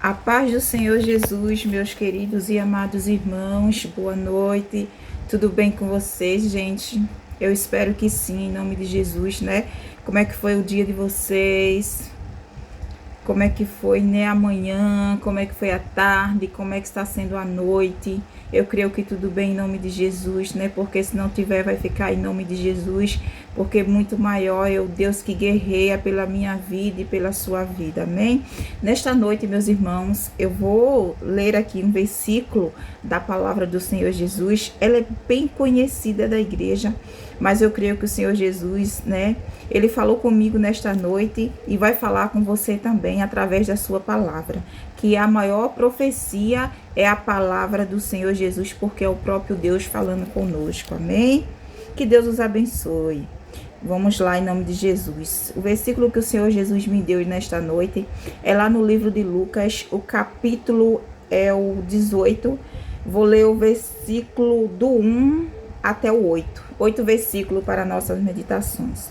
A paz do Senhor Jesus, meus queridos e amados irmãos, boa noite, tudo bem com vocês, gente? Eu espero que sim, em nome de Jesus, né? Como é que foi o dia de vocês? Como é que foi, né, amanhã? Como é que foi a tarde? Como é que está sendo a noite? Eu creio que tudo bem em nome de Jesus, né? Porque se não tiver, vai ficar em nome de Jesus, porque muito maior é o Deus que guerreia pela minha vida e pela sua vida, amém? Nesta noite, meus irmãos, eu vou ler aqui um versículo da palavra do Senhor Jesus. Ela é bem conhecida da igreja, mas eu creio que o Senhor Jesus, né, ele falou comigo nesta noite e vai falar com você também através da sua palavra, que a maior profecia é a palavra do Senhor Jesus, porque é o próprio Deus falando conosco, amém? Que Deus os abençoe. Vamos lá, em nome de Jesus. O versículo que o Senhor Jesus me deu nesta noite é lá no livro de Lucas, o capítulo é o 18. Vou ler o versículo do 1 até o 8. 8 versículos para nossas meditações.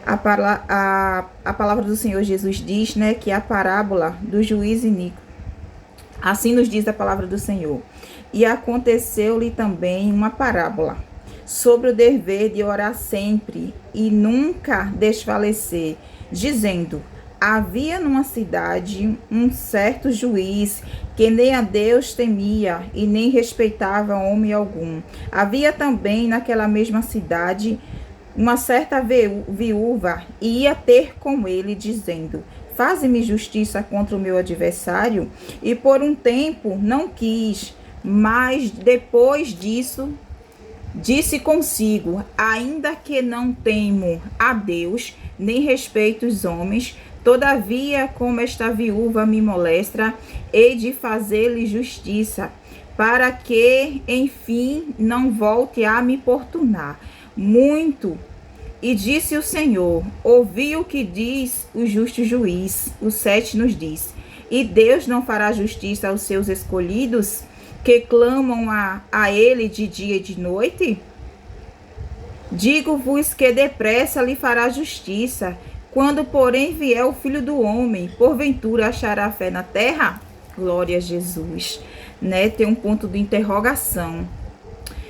A palavra do Senhor Jesus diz, né, que é a parábola do juiz iníquo. Assim nos diz a palavra do Senhor. E aconteceu-lhe também uma parábola sobre o dever de orar sempre e nunca desfalecer, dizendo: havia numa cidade um certo juiz que nem a Deus temia e nem respeitava homem algum. Havia também naquela mesma cidade uma certa viúva e ia ter com ele, dizendo: faze-me justiça contra o meu adversário. E por um tempo não quis, mas depois disso disse consigo: ainda que não temo a Deus, nem respeito os homens, todavia, como esta viúva me molesta, hei de fazer-lhe justiça, para que, enfim, não volte a me importunar muito. E disse o Senhor: ouvi o que diz o justo juiz. O 7 nos diz: e Deus não fará justiça aos seus escolhidos, que clamam a ele de dia e de noite? Digo-vos que depressa lhe fará justiça. Quando, porém, vier o Filho do Homem, porventura achará fé na terra? Glória a Jesus. Né? Tem um ponto de interrogação.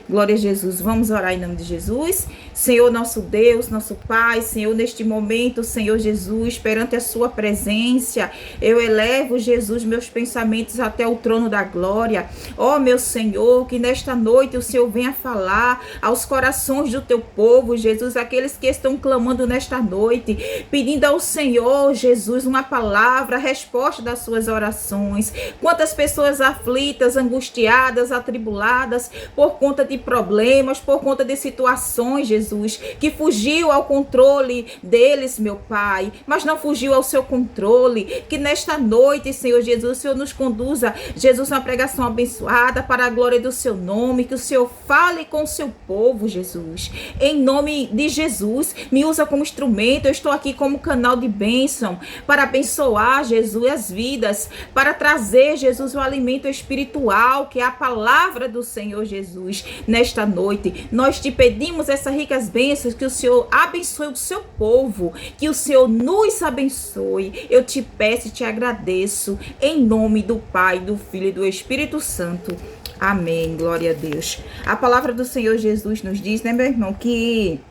Glória a Jesus. Vamos orar em nome de Jesus. Senhor, nosso Deus, nosso Pai, Senhor, neste momento, Senhor Jesus, perante a sua presença, eu elevo, Jesus, meus pensamentos até o trono da glória. Ó, meu Senhor, que nesta noite o Senhor venha falar aos corações do teu povo, Jesus, aqueles que estão clamando nesta noite, pedindo ao Senhor, Jesus, uma palavra, resposta das suas orações. Quantas pessoas aflitas, angustiadas, atribuladas, por conta de problemas, por conta de situações, Jesus, que fugiu ao controle deles, meu Pai, mas não fugiu ao seu controle. Que nesta noite, Senhor Jesus, o Senhor nos conduza, Jesus, uma pregação abençoada para a glória do seu nome, que o Senhor fale com o seu povo, Jesus, em nome de Jesus. Me usa como instrumento, eu estou aqui como canal de bênção, para abençoar, Jesus, as vidas, para trazer, Jesus, o alimento espiritual, que é a palavra do Senhor Jesus. Nesta noite, nós te pedimos essas ricas bênçãos, que o Senhor abençoe o seu povo, que o Senhor nos abençoe. Eu te peço e te agradeço, em nome do Pai, do Filho e do Espírito Santo. Amém. Glória a Deus. A palavra do Senhor Jesus nos diz, né, meu irmão, que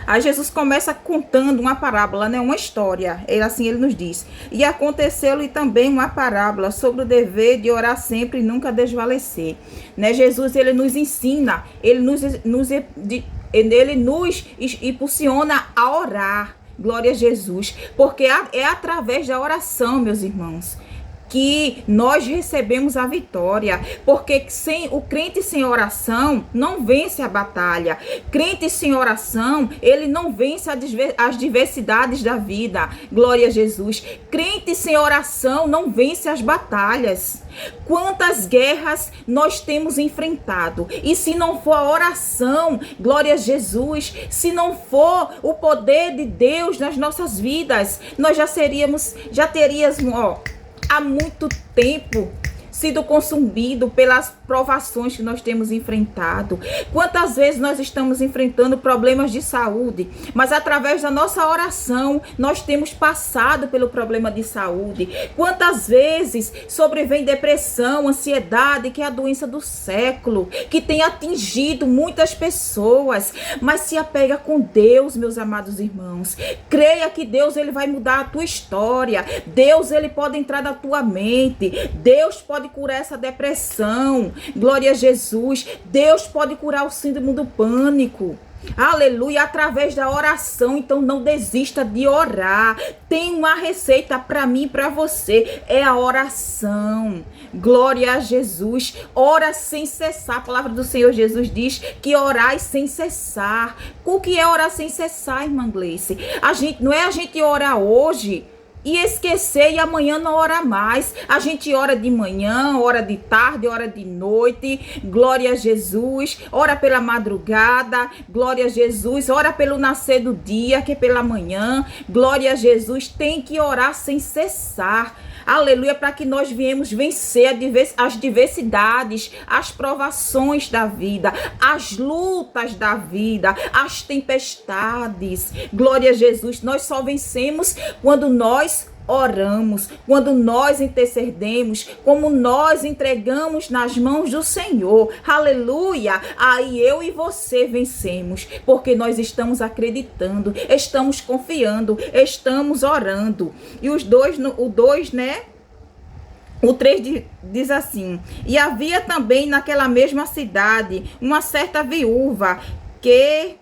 aí Jesus começa contando uma parábola, né, uma história. Ele nos diz: e aconteceu-lhe também uma parábola sobre o dever de orar sempre e nunca desfalecer. Né, Jesus, ele nos ensina, ele nos impulsiona a orar. Glória a Jesus, porque é através da oração, meus irmãos, que nós recebemos a vitória, porque o crente sem oração não vence a batalha. Crente sem oração, ele não vence as diversidades da vida. Glória a Jesus. Crente sem oração não vence as batalhas. Quantas guerras nós temos enfrentado, e se não for a oração, glória a Jesus, se não for o poder de Deus nas nossas vidas, nós já teríamos, há muito tempo sido consumido pelas provações que nós temos enfrentado. Quantas vezes nós estamos enfrentando problemas de saúde, mas através da nossa oração nós temos passado pelo problema de saúde. Quantas vezes sobrevém depressão, ansiedade, que é a doença do século, que tem atingido muitas pessoas, mas se apega com Deus, meus amados irmãos. Creia que Deus, ele vai mudar a tua história. Deus, ele pode entrar na tua mente. Deus pode curar essa depressão. Glória a Jesus. Deus pode curar o síndrome do pânico. Aleluia, através da oração. Então não desista de orar. Tem uma receita para mim e para você, é a oração. Glória a Jesus. Ora sem cessar. A palavra do Senhor Jesus diz que orai sem cessar. O que é orar sem cessar, irmã Gleice? Não é a gente orar hoje e esquecer e amanhã não ora mais. A gente ora de manhã, ora de tarde, ora de noite. Glória a Jesus. Ora pela madrugada. Glória a Jesus. Ora pelo nascer do dia, que é pela manhã. Glória a Jesus. Tem que orar sem cessar. Aleluia, para que nós viemos vencer as diversidades, as provações da vida, as lutas da vida, as tempestades. Glória a Jesus. Nós só vencemos quando nós oramos, quando nós intercedemos, como nós entregamos nas mãos do Senhor. Aleluia. Aí eu e você vencemos, porque nós estamos acreditando, estamos confiando, estamos orando. E o 3 diz assim: e havia também naquela mesma cidade uma certa viúva que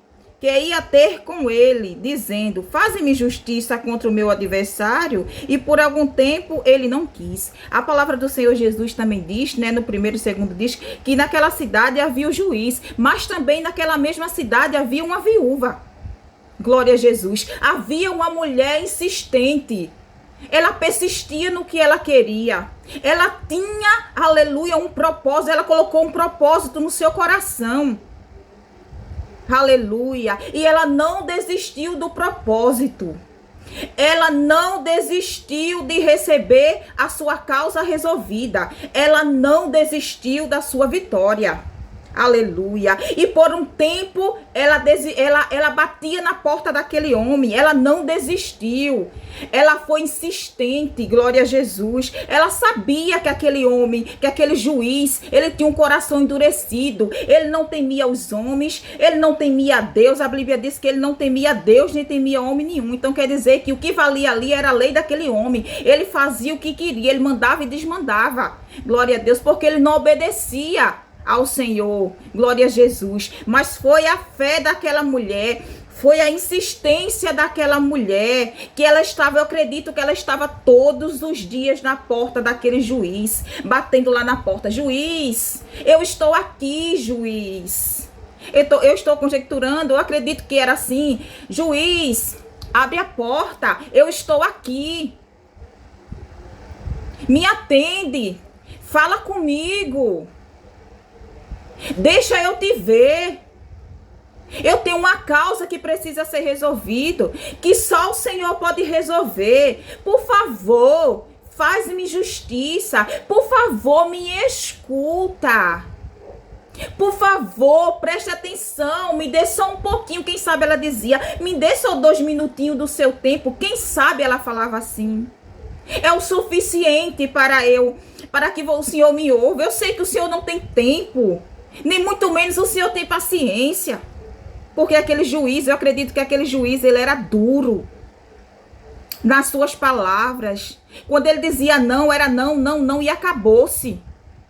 ia ter com ele, dizendo: faze-me justiça contra o meu adversário. E por algum tempo ele não quis. A palavra do Senhor Jesus também diz, no 1º e 2º, diz que naquela cidade havia o juiz, mas também naquela mesma cidade havia uma viúva. Glória a Jesus. Havia uma mulher insistente. Ela persistia no que ela queria. Ela tinha, aleluia, um propósito. Ela colocou um propósito no seu coração. Aleluia. E ela não desistiu do propósito. Ela não desistiu de receber a sua causa resolvida. Ela não desistiu da sua vitória. Aleluia. E por um tempo ela batia na porta daquele homem. Ela não desistiu. Ela foi insistente. Glória a Jesus. Ela sabia que aquele homem, que aquele juiz, ele tinha um coração endurecido. Ele não temia os homens. Ele não temia a Deus. A Bíblia diz que ele não temia Deus nem temia homem nenhum. Então quer dizer que o que valia ali era a lei daquele homem. Ele fazia o que queria. Ele mandava e desmandava. Glória a Deus. Porque ele não obedecia ao Senhor. Glória a Jesus. Mas foi a fé daquela mulher, foi a insistência daquela mulher, que ela estava, eu acredito que ela estava todos os dias na porta daquele juiz, batendo lá na porta: juiz, eu estou aqui, juiz. Eu estou conjecturando, eu acredito que era assim: juiz, abre a porta, eu estou aqui. Me atende, fala comigo. Deixa eu te ver. Eu tenho uma causa que precisa ser resolvida, que só o Senhor pode resolver. Por favor, faz-me justiça. Por favor, me escuta. Por favor, preste atenção. Me dê só um pouquinho. Quem sabe ela dizia: me dê só 2 minutinhos do seu tempo. Quem sabe ela falava assim. É o suficiente para que o Senhor me ouve. Eu sei que o Senhor não tem tempo, nem muito menos o Senhor tem paciência. Porque aquele juiz, eu acredito que aquele juiz, ele era duro nas suas palavras. Quando ele dizia não, era não, não, não, e acabou-se.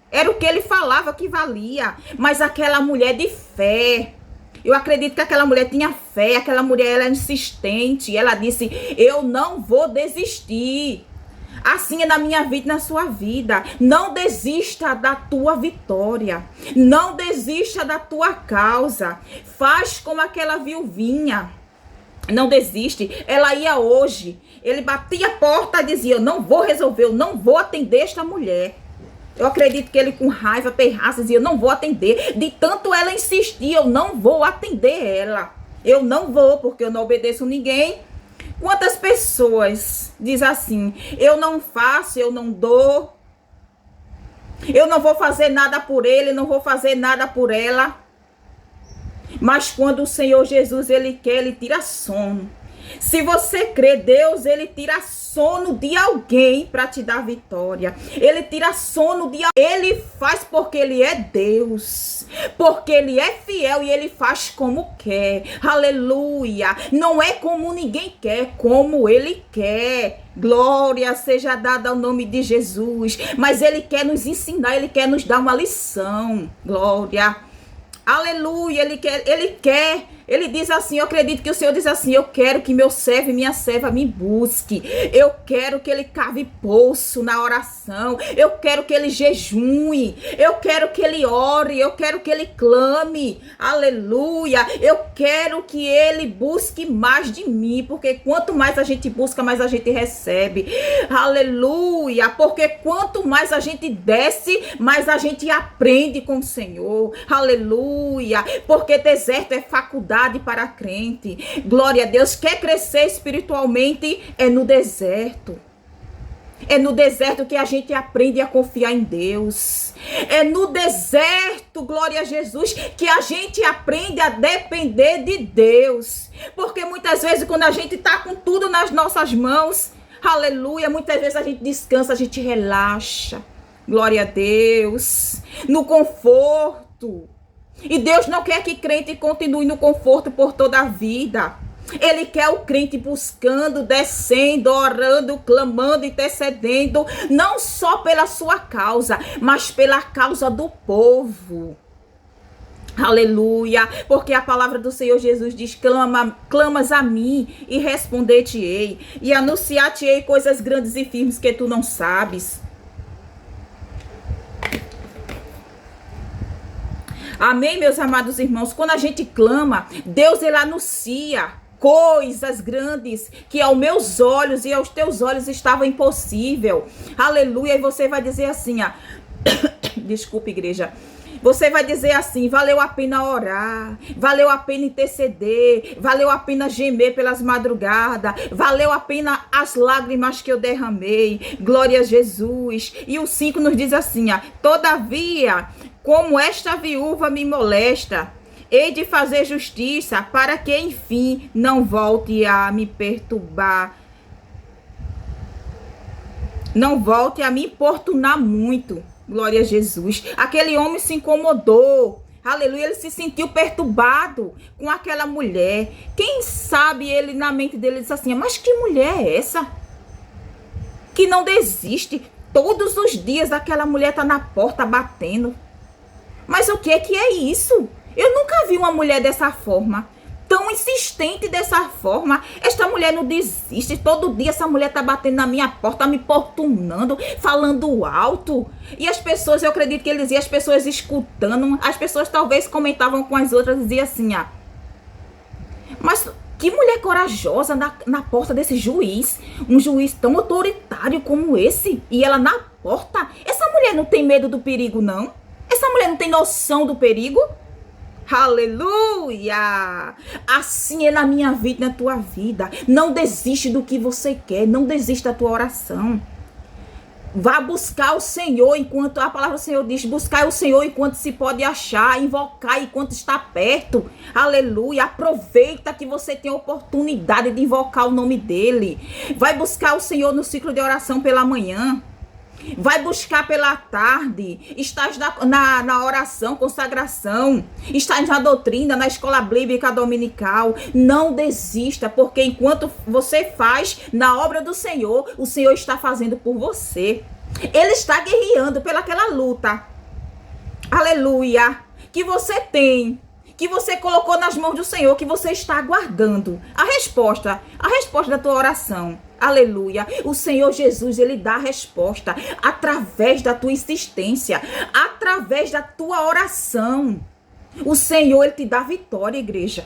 Era o que ele falava que valia. Mas aquela mulher de fé, eu acredito que aquela mulher tinha fé. Aquela mulher, ela era insistente. Ela disse: eu não vou desistir. Assim é na minha vida e na sua vida. Não desista da tua vitória. Não desista da tua causa. Faz como aquela viuvinha. Não desiste. Ela ia hoje. Ele batia a porta e dizia: eu não vou resolver, eu não vou atender esta mulher. Eu acredito que ele, com raiva, perraça, dizia: eu não vou atender. De tanto ela insistir: eu não vou atender ela. Eu não vou, porque eu não obedeço ninguém. Quantas pessoas diz assim: eu não faço, eu não dou. Eu não vou fazer nada por ele, não vou fazer nada por ela. Mas quando o Senhor Jesus, ele quer, ele tira sono. Se você crê, Deus, ele tira sono de alguém para te dar vitória. Ele tira sono de alguém. Ele faz porque ele é Deus. Porque ele é fiel e ele faz como quer. Aleluia. Não é como ninguém quer, como ele quer. Glória seja dada ao nome de Jesus. Mas ele quer nos ensinar, ele quer nos dar uma lição. Glória. Aleluia, ele diz assim, eu acredito que o Senhor diz assim, eu quero que meu servo e minha serva me busque, eu quero que ele cave poço na oração, eu quero que ele jejue, eu quero que ele ore, eu quero que ele clame, aleluia, eu quero que ele busque mais de mim, porque quanto mais a gente busca, mais a gente recebe, aleluia, porque quanto mais a gente desce, mais a gente aprende com o Senhor, aleluia, porque deserto é faculdade para crente. Glória a Deus. Quer crescer espiritualmente? É no deserto. É no deserto que a gente aprende a confiar em Deus. É no deserto, glória a Jesus, que a gente aprende a depender de Deus. Porque muitas vezes quando a gente está com tudo nas nossas mãos, aleluia, muitas vezes a gente descansa, a gente relaxa. Glória a Deus. No conforto. E Deus não quer que crente continue no conforto por toda a vida. Ele quer o crente buscando, descendo, orando, clamando, intercedendo, não só pela sua causa, mas pela causa do povo. Aleluia, porque a palavra do Senhor Jesus diz, clamas a mim e responder-te-ei, e anunciar-te-ei coisas grandes e firmes que tu não sabes. Amém, meus amados irmãos? Quando a gente clama, Deus, ele anuncia coisas grandes que aos meus olhos e aos teus olhos estava impossível. Aleluia. E você vai dizer assim, desculpa, igreja. Você vai dizer assim, valeu a pena orar, valeu a pena interceder, valeu a pena gemer pelas madrugadas, valeu a pena as lágrimas que eu derramei, glória a Jesus. E o 5 nos diz assim, todavia, como esta viúva me molesta, hei de fazer justiça para que, enfim, não volte a me perturbar, não volte a me importunar muito. Glória a Jesus. Aquele homem se incomodou. Aleluia. Ele se sentiu perturbado com aquela mulher. Quem sabe ele, na mente dele, disse assim, mas que mulher é essa? Que não desiste. Todos os dias aquela mulher está na porta batendo. Mas o que é isso? Eu nunca vi uma mulher dessa forma. Tão insistente dessa forma. Esta mulher não desiste. Todo dia essa mulher tá batendo na minha porta, me importunando, falando alto. E as pessoas, eu acredito que ele dizia, as pessoas escutando, as pessoas talvez comentavam com as outras, dizia assim, mas que mulher corajosa na porta desse juiz. Um juiz tão autoritário como esse. E ela na porta. Essa mulher não tem medo do perigo, não? Essa mulher não tem noção do perigo? Aleluia! Assim é na minha vida e na tua vida. Não desiste do que você quer. Não desista da tua oração. Vá buscar o Senhor enquanto a palavra do Senhor diz, buscar o Senhor enquanto se pode achar, invocar enquanto está perto. Aleluia! Aproveita que você tem a oportunidade de invocar o nome dele. Vai buscar o Senhor no ciclo de oração pela manhã. Vai buscar pela tarde, estás na oração, consagração, estás na doutrina, na escola bíblica dominical. Não desista, porque enquanto você faz na obra do Senhor, o Senhor está fazendo por você. Ele está guerreando pelaquela luta, aleluia, que você tem, que você colocou nas mãos do Senhor, que você está aguardando a resposta da tua oração. Aleluia. O Senhor Jesus, ele dá a resposta através da tua insistência, através da tua oração. O Senhor, ele te dá vitória, igreja.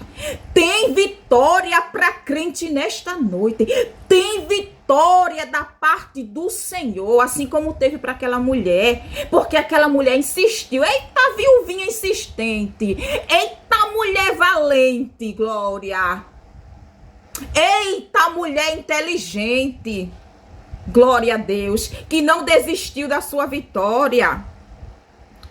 Tem vitória para crente nesta noite. Tem vitória da parte do Senhor, assim como teve para aquela mulher, porque aquela mulher insistiu. Eita, viuvinha insistente. Eita, mulher valente, glória. Eita, mulher inteligente, glória a Deus, que não desistiu da sua vitória.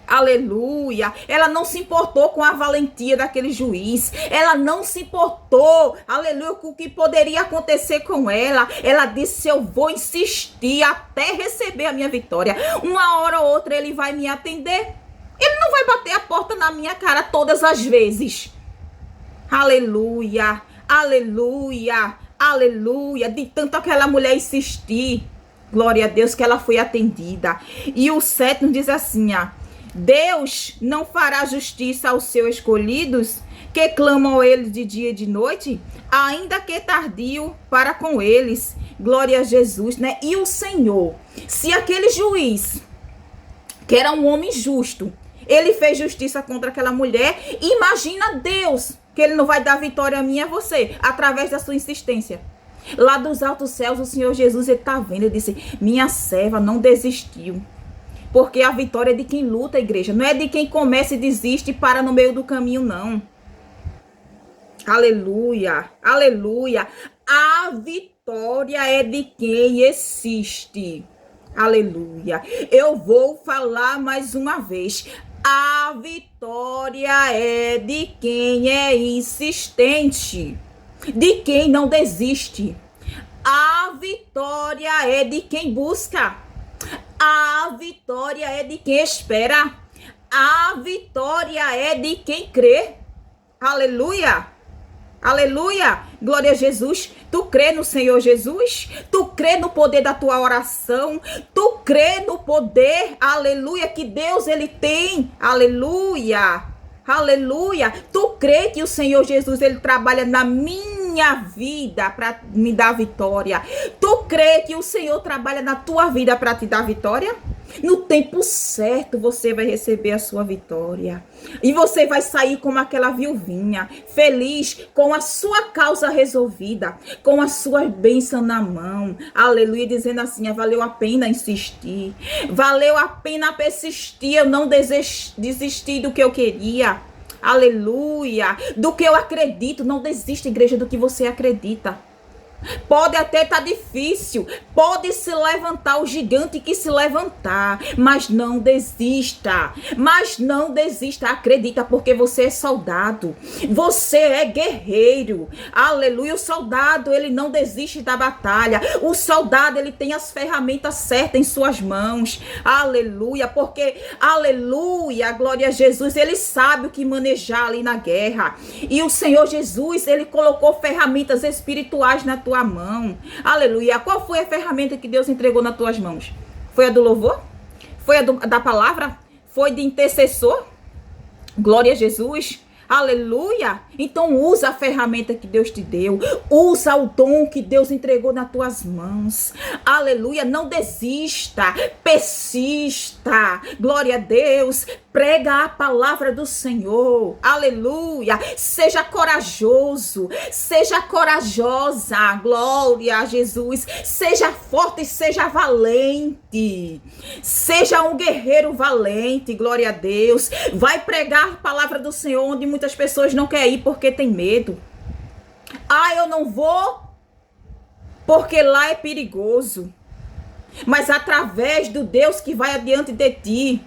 Aleluia. Ela não se importou com a valentia daquele juiz. Ela não se importou, aleluia, com o que poderia acontecer com ela. Ela disse: eu vou insistir até receber a minha vitória. Uma hora ou outra ele vai me atender. Ele não vai bater a porta na minha cara todas as vezes. Aleluia, aleluia, aleluia. De tanto aquela mulher insistir, glória a Deus, que ela foi atendida. E o 7 nos diz assim, Deus não fará justiça aos seus escolhidos, que clamam a ele de dia e de noite, ainda que tardio para com eles. Glória a Jesus, né? E o Senhor, se aquele juiz, que era um homem justo, ele fez justiça contra aquela mulher, imagina Deus, que ele não vai dar vitória a mim e a você, através da sua insistência. Lá dos altos céus, o Senhor Jesus, ele tá vendo, ele disse: minha serva não desistiu. Porque a vitória é de quem luta, igreja. Não é de quem começa e desiste e para no meio do caminho, não. Aleluia, aleluia. A vitória é de quem insiste. Aleluia. Eu vou falar mais uma vez. A vitória é de quem é insistente. De quem não desiste. A vitória é de quem busca. A vitória é de quem espera. A vitória é de quem crê. Aleluia. Aleluia. Glória a Jesus. Tu crê no Senhor Jesus? Tu crê no poder da tua oração? Tu crê no poder, aleluia, que Deus ele tem? Aleluia. Aleluia. Tu crê que o Senhor Jesus ele trabalha na minha vida para me dar vitória? Tu crê que o Senhor trabalha na tua vida para te dar vitória? No tempo certo você vai receber a sua vitória. E você vai sair como aquela viuvinha, feliz, com a sua causa resolvida, com a sua bênção na mão. Aleluia, dizendo assim: valeu a pena insistir. Valeu a pena persistir. Eu não desisti do que eu queria. Aleluia. Do que eu acredito. Não desista, igreja, do que você acredita. Pode até estar difícil, pode se levantar o gigante que se levantar, mas não desista, acredita, porque você é soldado, você é guerreiro, aleluia. O soldado ele não desiste da batalha, o soldado ele tem as ferramentas certas em suas mãos, aleluia, porque, aleluia, glória a Jesus, ele sabe o que manejar ali na guerra, e o Senhor Jesus, ele colocou ferramentas espirituais na tua mão, aleluia. Qual foi a ferramenta que Deus entregou nas tuas mãos? Foi a do louvor? Foi a da palavra? Foi de intercessor? Glória a Jesus. Aleluia. Então usa a ferramenta que Deus te deu. Usa o dom que Deus entregou nas tuas mãos. Aleluia. Não desista. Persista. Glória a Deus. Prega a palavra do Senhor. Aleluia. Seja corajoso. Seja corajosa. Glória a Jesus. Seja forte e seja valente. Seja um guerreiro valente. Glória a Deus. Vai pregar a palavra do Senhor onde muitas pessoas não querem ir porque tem medo. Eu não vou porque lá é perigoso. Mas através do Deus que vai adiante de ti,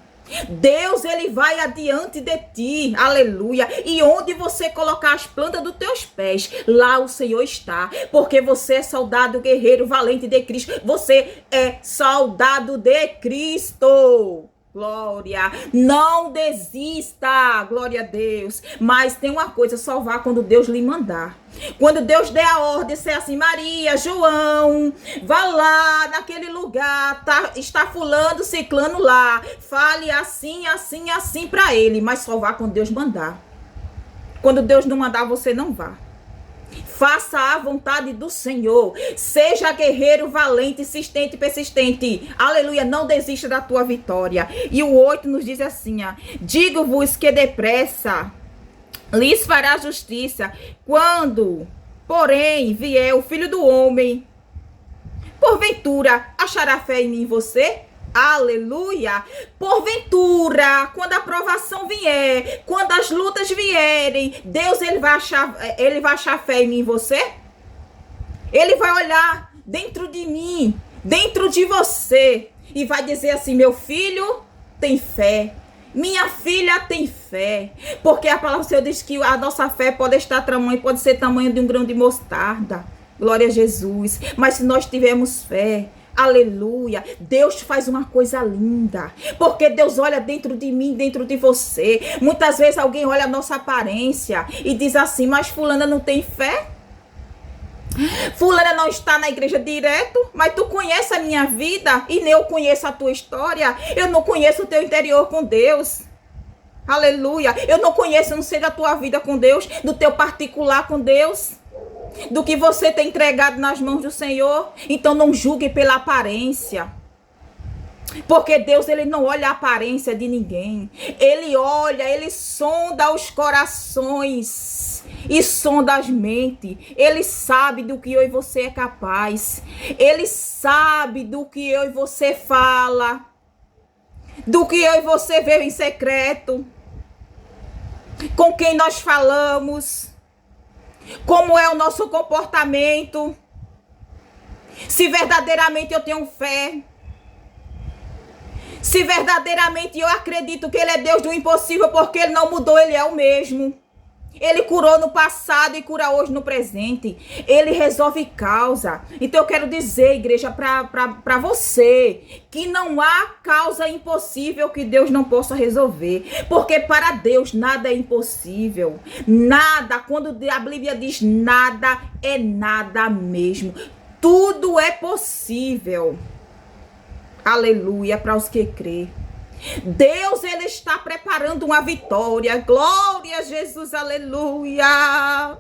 Deus ele vai adiante de ti, aleluia. E onde você colocar as plantas dos teus pés, lá o Senhor está, porque você é soldado guerreiro valente de Cristo. Você é soldado de Cristo. Glória, não desista, glória a Deus. Mas tem uma coisa, só vá quando Deus lhe mandar. Quando Deus der a ordem, ser assim: Maria, João, vá lá naquele lugar, está fulano, ciclano lá, fale assim, assim, assim para ele. Mas só vá quando Deus mandar. Quando Deus não mandar, você não vá. Faça a vontade do Senhor. Seja guerreiro, valente, insistente, persistente. Aleluia, não desista da tua vitória. E o 8 nos diz assim, digo-vos que depressa lhes fará justiça, quando, porém, vier o Filho do Homem, porventura achará fé em mim você? Aleluia. Porventura, quando a provação vier, quando as lutas vierem, Deus ele vai achar fé em mim e você? Ele vai olhar dentro de mim, dentro de você, e vai dizer assim: meu filho tem fé, Minha filha tem fé, porque a palavra do Senhor diz que a nossa fé pode estar tamanho, pode ser tamanho de um grão de mostarda. Glória a Jesus. Mas se nós tivermos fé, aleluia, Deus faz uma coisa linda, porque Deus olha dentro de mim, dentro de você. Muitas vezes alguém olha a nossa aparência e diz assim, mas fulana não tem fé? Fulana não está na igreja direto, mas tu conhece a minha vida e nem eu conheço a tua história. Eu não conheço o teu interior com Deus. Aleluia. Eu não conheço, não sei da tua vida com Deus, do teu particular com Deus, do que você tem entregado nas mãos do Senhor. Então não julgue pela aparência, porque Deus, ele não olha a aparência de ninguém. Ele olha, ele sonda os corações e sonda as mentes. Ele sabe do que eu e você é capaz. Ele sabe do que eu e você fala, do que eu e você vê em secreto, com quem nós falamos, como é o nosso comportamento, se verdadeiramente eu tenho fé, se verdadeiramente eu acredito que ele é Deus do impossível, porque ele não mudou, ele é o mesmo. Ele curou no passado e cura hoje no presente. Ele resolve causa. Então eu quero dizer, igreja, para você, que não há causa impossível que Deus não possa resolver. Porque para Deus nada é impossível. Nada, quando a Bíblia diz nada, é nada mesmo. Tudo é possível. Aleluia, para os que crê. Deus, ele está preparando uma vitória. Glória a Jesus, aleluia.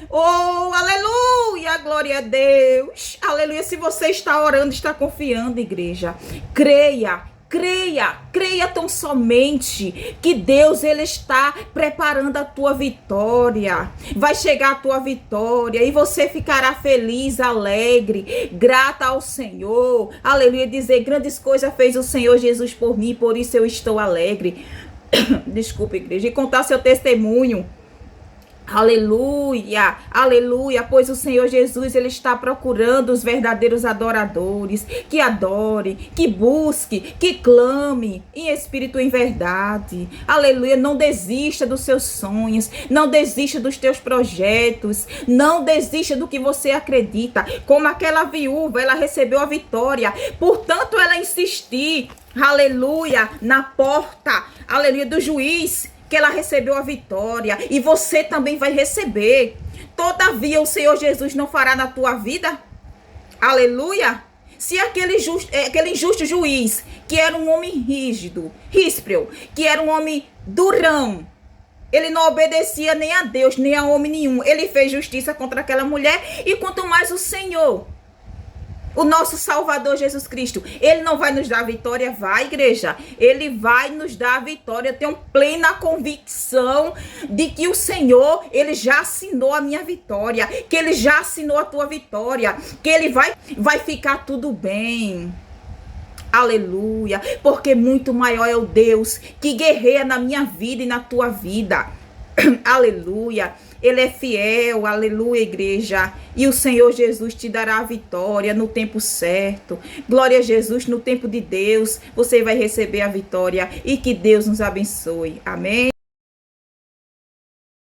Oh, aleluia, glória a Deus. Aleluia, se você está orando, está confiando, igreja, creia. Creia tão somente que Deus, ele está preparando a tua vitória. Vai chegar a tua vitória e você ficará feliz, alegre, grata ao Senhor. Aleluia, dizer, grandes coisas fez o Senhor Jesus por mim, por isso eu estou alegre. Desculpa, igreja, e contar seu testemunho. Aleluia, aleluia, pois o Senhor Jesus, ele está procurando os verdadeiros adoradores, que adore, que busque, que clame em espírito e em verdade. Aleluia, não desista dos seus sonhos, não desista dos teus projetos, não desista do que você acredita. Como aquela viúva, ela recebeu a vitória, portanto ela insistiu, aleluia, na porta, aleluia, do juiz, que ela recebeu a vitória, e você também vai receber. Todavia o Senhor Jesus não fará na tua vida, aleluia, se aquele injusto juiz, que era um homem ríspido, que era um homem durão, ele não obedecia nem a Deus, nem a homem nenhum, ele fez justiça contra aquela mulher, e quanto mais o Senhor, o nosso Salvador Jesus Cristo, ele não vai nos dar a vitória? Vai, igreja, ele vai nos dar a vitória. Eu tenho plena convicção de que o Senhor, ele já assinou a minha vitória, que ele já assinou a tua vitória, que ele vai ficar tudo bem. Aleluia, porque muito maior é o Deus que guerreia na minha vida e na tua vida. Aleluia, ele é fiel, aleluia, igreja, e o Senhor Jesus te dará a vitória no tempo certo. Glória a Jesus, no tempo de Deus, você vai receber a vitória, e que Deus nos abençoe, amém.